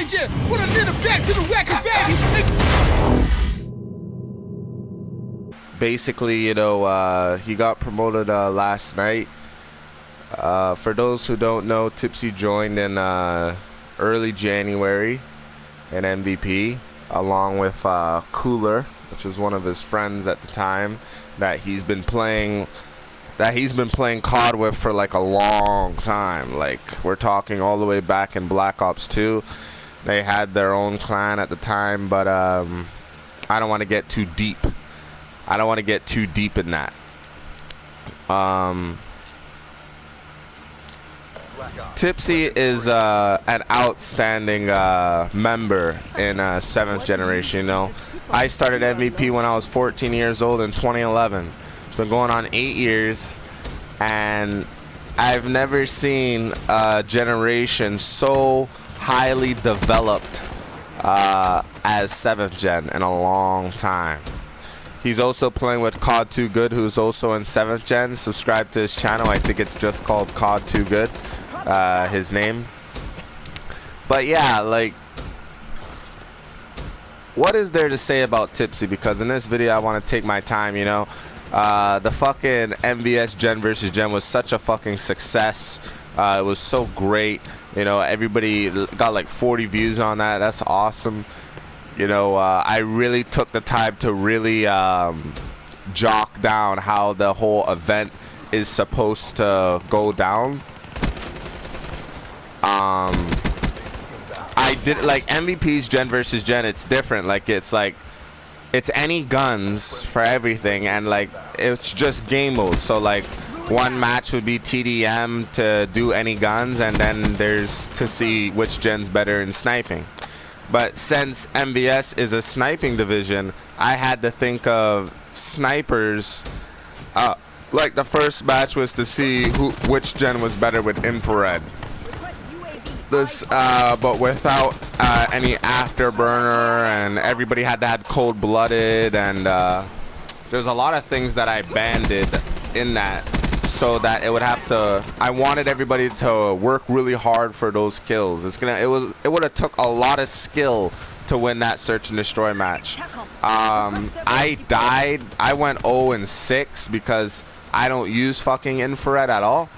Gen, put a little back to the wacky baby. Basically, you know, he got promoted last night. For those who don't know, Tipsy joined in early January in MVP, along with Cooler, which was one of his friends at the time that he's been playing COD with for like a long time. Like, we're talking all the way back in Black Ops 2. They had their own clan at the time, but I don't want to get too deep. I don't want to get too deep in that. Tipsy is an outstanding member in 7th generation. You know, I started MVP when I was 14 years old in 2011. It's been going on 8 years, and I've never seen a generation so highly developed as 7th gen in a long time. He's also playing with COD 2 Good, who's also in 7th gen. Subscribe to his channel. I think it's just called COD 2 Good, his name. But yeah, like, what is there to say about Tipsy? Because in this video I want to take my time, you know. The fucking MVS GEN vs GEN was such a fucking success. It was so great. You know, everybody got like 40 views on that. That's awesome. You know, I really took the time to really jock down how the whole event is supposed to go down. I did like MVP's GEN vs GEN. It's different. Like, it's any guns for everything, and like it's just game mode. So like one match would be TDM to do any guns, and then there's to see which gen's better in sniping. But since MVS is a sniping division, I had to think of snipers. Like the first match was to see which gen was better with infrared. But without any afterburner, and everybody had to have cold-blooded, and there's a lot of things that I banded in that, so that it would have to. I wanted everybody to work really hard for those kills. It would have took a lot of skill to win that search and destroy match. I died. I went 0-6 because I don't use fucking infrared at all.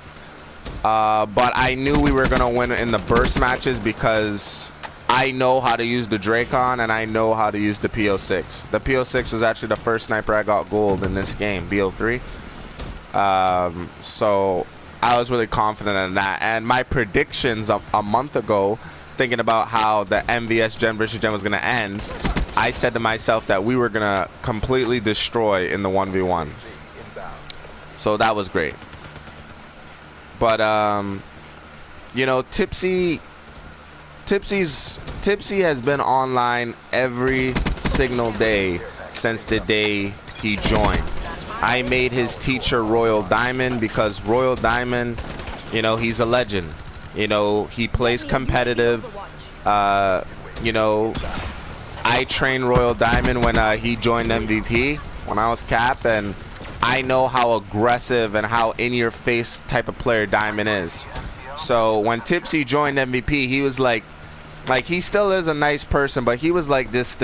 But I knew we were gonna win in the burst matches because I know how to use the Dracon and I know how to use the PO6. The PO6 was actually the first sniper I got gold in this game, BO3. So I was really confident in that. And my predictions of a month ago, thinking about how the MVS GEN vs GEN was gonna end, I said to myself that we were gonna completely destroy in the 1v1s. So that was great. But you know, Tipsy has been online every single day since the day he joined. I made his teacher Royal Diamond because Royal Diamond, you know, he's a legend. You know, he plays competitive. You know, I trained Royal Diamond when he joined MVP when I was cap, and I know how aggressive and how in-your-face type of player Diamond is. So when Tipsy joined MVP, he was like he still is a nice person, but he was like this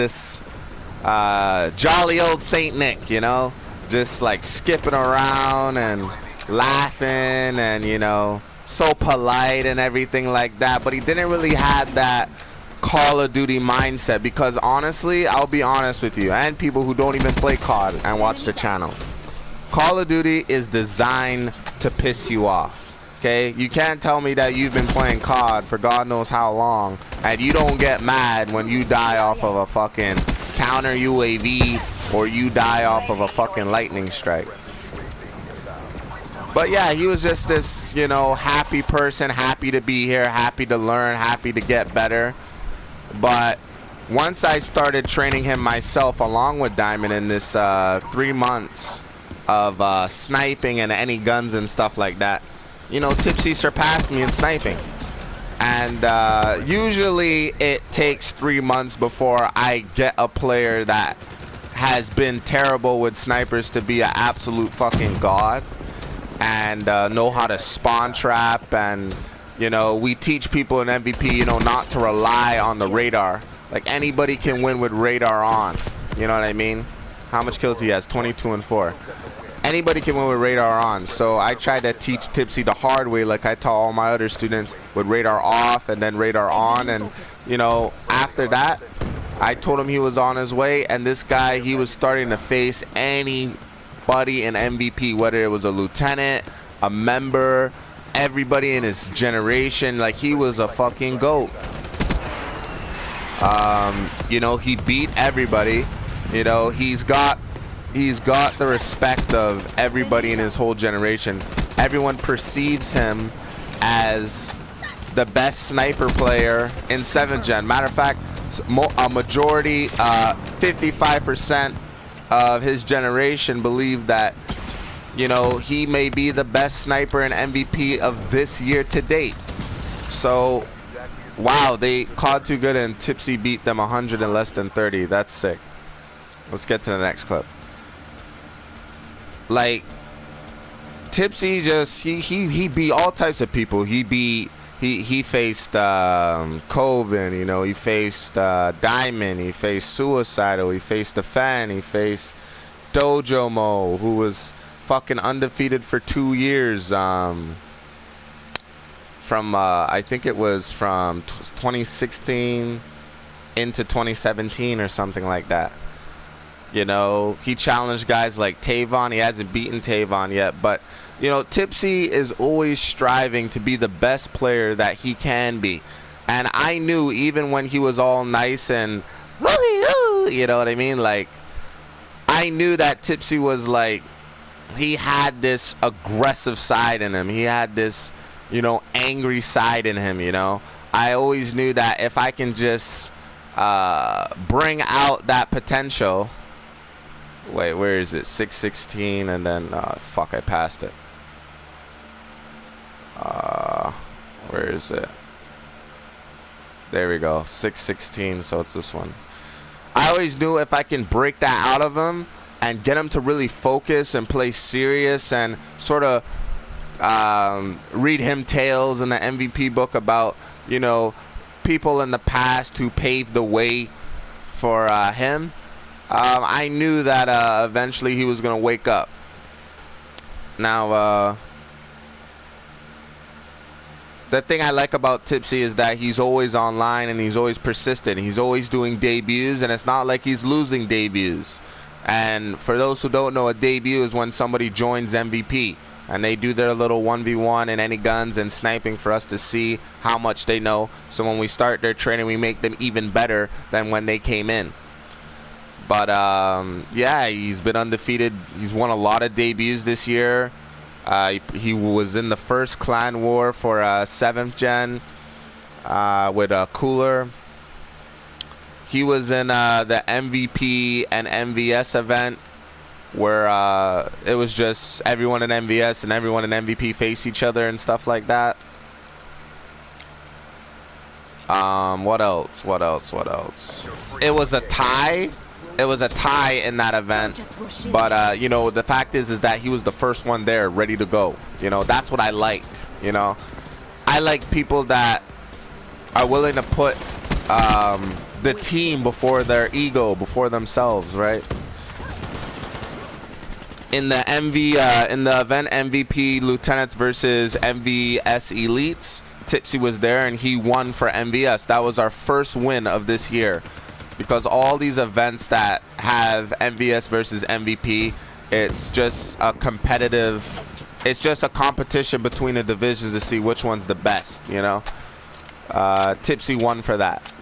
jolly old Saint Nick, you know, just like skipping around and laughing and, you know, so polite and everything like that. But he didn't really have that Call of Duty mindset, because honestly, I'll be honest with you, and people who don't even play COD and watch the channel, Call of Duty is designed to piss you off. Okay, you can't tell me that you've been playing COD for God knows how long and you don't get mad when you die off of a fucking counter UAV or you die off of a fucking lightning strike. But yeah, he was just this, you know, happy person, happy to be here, happy to learn, happy to get better. But once I started training him myself along with Diamond in this 3 months of sniping and any guns and stuff like that, you know, Tipsy surpassed me in sniping. And usually it takes 3 months before I get a player that has been terrible with snipers to be an absolute fucking god and know how to spawn trap and You know, we teach people in MVP, you know, not to rely on the radar. Like, anybody can win with radar on. You know what I mean? How much kills he has? 22 and 4. Anybody can win with radar on. So I tried to teach Tipsy the hard way, like I taught all my other students, with radar off and then radar on. And, you know, after that, I told him he was on his way. And this guy, he was starting to face anybody in MVP, whether it was a lieutenant, a member, everybody in his generation. Like, he was a fucking GOAT. You know, he beat everybody. You know, he's got the respect of everybody in his whole generation. Everyone perceives him as the best sniper player in 7th gen. Matter of fact, a majority, 55% of his generation believe that, you know, he may be the best sniper and MVP of this year to date. So, wow, they caught too good and Tipsy beat them 100 in less than 30. That's sick. Let's get to the next clip. Like, Tipsy just he beat all types of people. He faced Coven, you know, he faced Diamond, he faced Suicidal, he faced Defend, he faced Dojo Mo, who was fucking undefeated for 2 years, from I think it was from 2016 into 2017 or something like that. You know, he challenged guys like Tavon. He hasn't beaten Tavon yet, but, you know, Tipsy is always striving to be the best player that he can be. And I knew even when he was all nice and, you know what I mean? Like, I knew that Tipsy was like, he had this aggressive side in him. He had this, you know, angry side in him, you know. I always knew that if I can just bring out that potential. Wait, where is it? 616 and then, fuck, I passed it. Where is it? There we go, 616, so it's this one. I always knew if I can break that out of him and get him to really focus and play serious and sort of read him tales in the MVP book about, you know, people in the past who paved the way for him. I knew that eventually he was going to wake up. Now, the thing I like about Tipsy is that he's always online and he's always persistent. He's always doing debuts, and it's not like he's losing debuts. And for those who don't know, a debut is when somebody joins MVP and they do their little 1v1 in any guns and sniping for us to see how much they know. So when we start their training, we make them even better than when they came in. But yeah, he's been undefeated. He's won a lot of debuts this year. He was in the first clan war for 7th gen with Cooler. He was in the MVP and MVS event where it was just everyone in MVS and everyone in MVP face each other and stuff like that. What else? It was a tie. It was a tie in that event, but you know, the fact is that he was the first one there, ready to go. You know, that's what I like. You know, I like people that are willing to put the team before their ego, before themselves, right? In the event MVP Lieutenants versus MVS Elites, Tipsy was there and he won for MVS. That was our first win of this year. Because all these events that have MVS versus MVP, it's just a it's just a competition between the divisions to see which one's the best, you know? Tipsy won for that.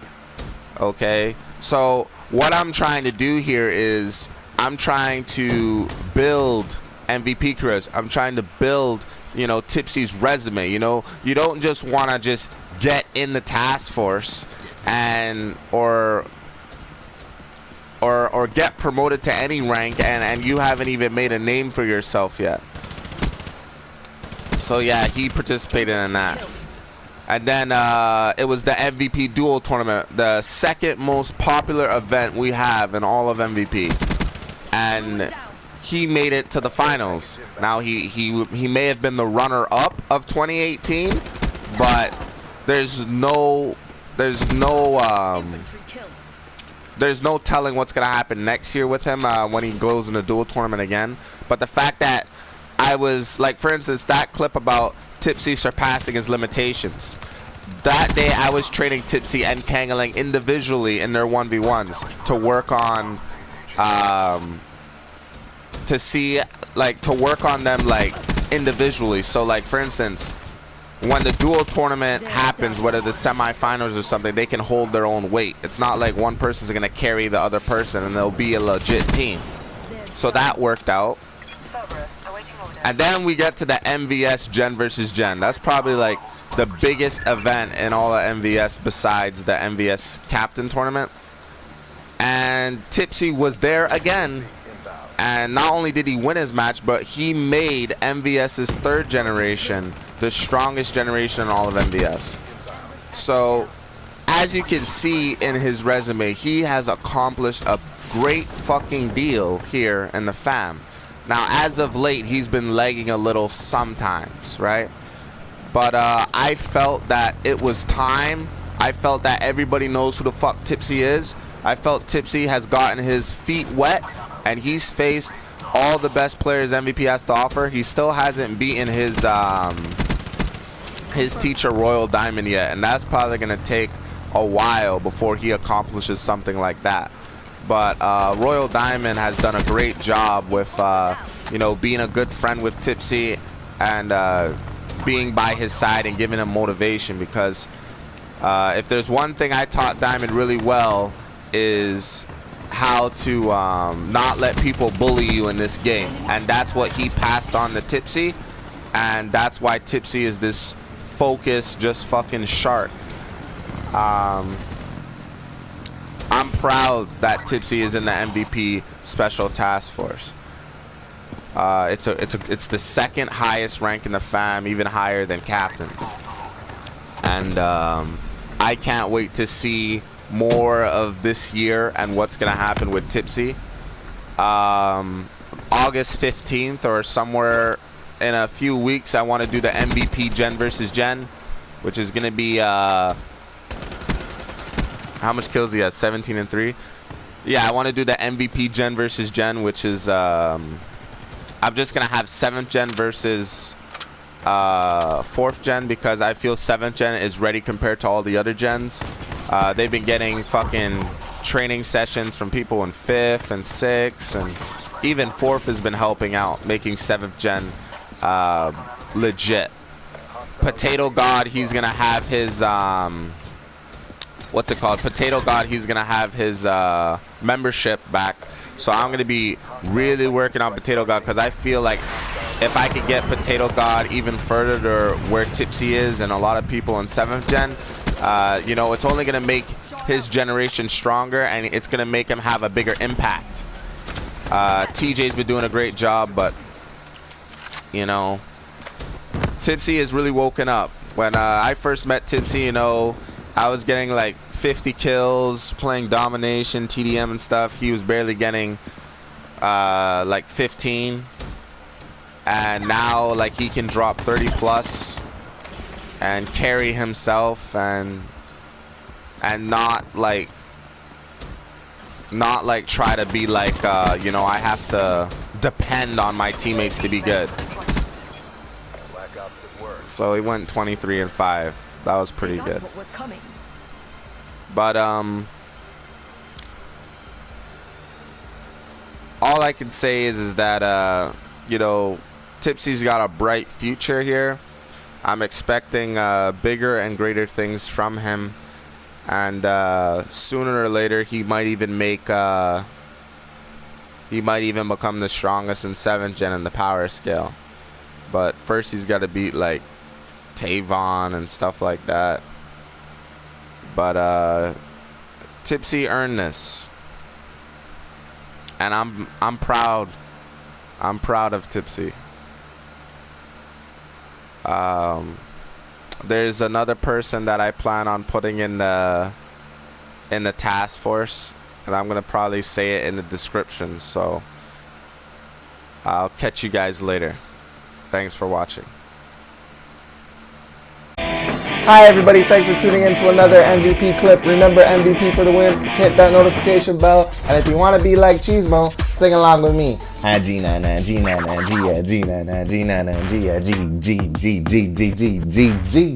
Okay? So what I'm trying to do here is I'm trying to build MVP careers. I'm trying to build, you know, Tipsy's resume. You know, you don't just want to just get in the task force and or get promoted to any rank and you haven't even made a name for yourself yet. So yeah, he participated in that. And then it was the MVP duel tournament, the second most popular event we have in all of MVP. And he made it to the finals. Now he may have been the runner-up of 2018, but there's no telling what's gonna happen next year with him when he goes in a dual tournament again. But the fact that I was like, for instance, that clip about Tipsy surpassing his limitations. That day I was training Tipsy and Kangaling individually in their 1v1s to work on to work on them like individually. So like, for instance, when the dual tournament happens, whether the semifinals or something, they can hold their own weight. It's not like one person's gonna carry the other person and they'll be a legit team. So that worked out. And then we get to the MVS Gen versus Gen. That's probably like the biggest event in all of MVS besides the MVS Captain Tournament. And Tipsy was there again. And not only did he win his match, but he made MVS's third generation the strongest generation in all of MVS. So, as you can see in his resume, he has accomplished a great fucking deal here in the fam. Now, as of late, he's been lagging a little sometimes, right? But I felt that it was time. I felt that everybody knows who the fuck Tipsy is. I felt Tipsy has gotten his feet wet, and he's faced all the best players MVP has to offer. He still hasn't beaten his teacher Royal Diamond yet, and that's probably gonna take a while before he accomplishes something like that. But Royal Diamond has done a great job with you know, being a good friend with Tipsy and being by his side and giving him motivation, because if there's one thing I taught Diamond really well is how to not let people bully you in this game, and that's what he passed on to Tipsy, and that's why Tipsy is this focused, just fucking shark. I'm proud that Tipsy is in the MVP Special Task Force. It's the second highest rank in the fam, even higher than captains. And I can't wait to see more of this year and what's gonna happen with Tipsy. August 15th or somewhere in a few weeks, I want to do the MVP Gen versus Gen, which is gonna be how much kills he has? 17 and 3. Yeah, I want to do the MVP Gen versus Gen, which is I'm just gonna have 7th Gen versus 4th Gen, because I feel 7th Gen is ready compared to all the other gens. They've been getting fucking training sessions from people in 5th and 6th, and even 4th has been helping out, making 7th Gen legit. Potato God, he's gonna have his what's it called? Potato God, he's gonna have his membership back. So I'm gonna be really working on Potato God, because I feel like if I could get Potato God even further to where Tipsy is and a lot of people in 7th Gen, you know, it's only gonna make his generation stronger, and it's gonna make him have a bigger impact. TJ's been doing a great job, but you know, Tipsy has really woken up. When I first met Tipsy, you know, I was getting like 50 kills, playing domination, TDM and stuff. He was barely getting like 15. And now like he can drop 30 plus and carry himself and not like try to be like you know, I have to depend on my teammates to be good. So he went 23 and 5. That was pretty good. But all I can say is that you know, Tipsy's got a bright future here. I'm expecting bigger and greater things from him, and sooner or later he might even make he might even become the strongest in 7th Gen in the power scale. But first he's got to beat like Tavon and stuff like that. But Tipsy earned this, and I'm proud. I'm proud of Tipsy. There's another person that I plan on putting in the task force, and I'm gonna probably say it in the description. So I'll catch you guys later. Thanks for watching. Hi everybody, thanks for tuning in to another MVP clip. Remember, MVP for the win. Hit that notification bell. And if you want to be like Cheesemo, sing along with me. G.